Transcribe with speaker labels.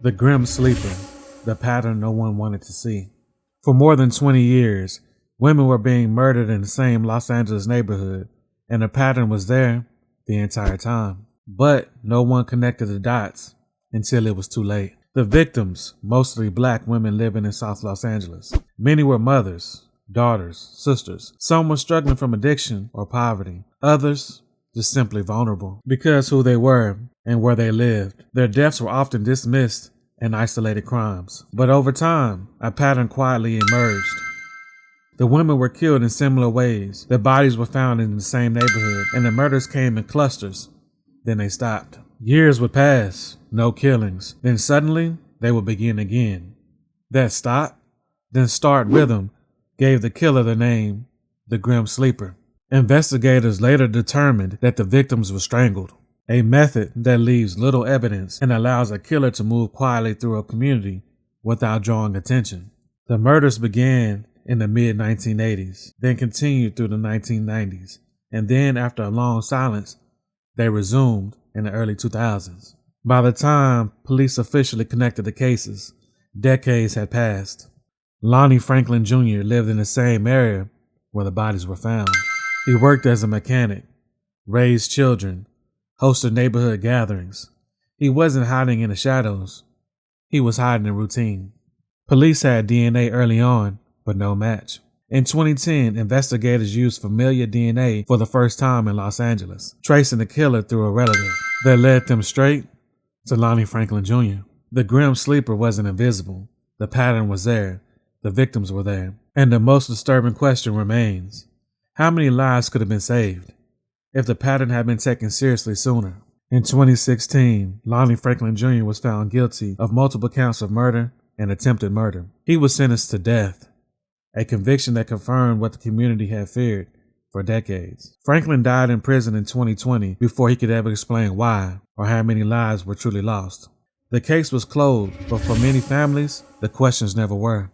Speaker 1: The grim sleeper, the pattern no one wanted to see. For more than 20 years, women were being murdered in the same Los Angeles neighborhood, and the pattern was there the entire time. But no one connected the dots until it was too late. The victims, mostly black women living in South Los Angeles. Many were mothers, daughters, sisters. Some were struggling from addiction or poverty. Others just simply vulnerable because who they were and where they lived. Their deaths were often dismissed and isolated crimes. But over time, a pattern quietly emerged. The women were killed in similar ways. Their bodies were found in the same neighborhood, and the murders came in clusters. Then they stopped. Years would pass, no killings. Then suddenly, they would begin again. That stop, then start rhythm gave the killer the name, the Grim Sleeper. Investigators later determined that the victims were strangled, a method that leaves little evidence and allows a killer to move quietly through a community without drawing attention. The murders began in the mid-1980s, then continued through the 1990s, and then after a long silence, they resumed in the early 2000s. By the time police officially connected the cases, decades had passed. Lonnie Franklin Jr. lived in the same area where the bodies were found. He worked as a mechanic, raised children, hosted neighborhood gatherings. He wasn't hiding in the shadows. He was hiding in routine. Police had DNA early on, but no match. In 2010, investigators used familial DNA for the first time in Los Angeles, tracing the killer through a relative that led them straight to Lonnie Franklin Jr. The Grim Sleeper wasn't invisible. The pattern was there. The victims were there. And the most disturbing question remains: how many lives could have been saved if the pattern had been taken seriously sooner? In 2016, Lonnie Franklin Jr. was found guilty of multiple counts of murder and attempted murder. He was sentenced to death, a conviction that confirmed what the community had feared for decades. Franklin died in prison in 2020 before he could ever explain why or how many lives were truly lost. The case was closed, but for many families, the questions never were.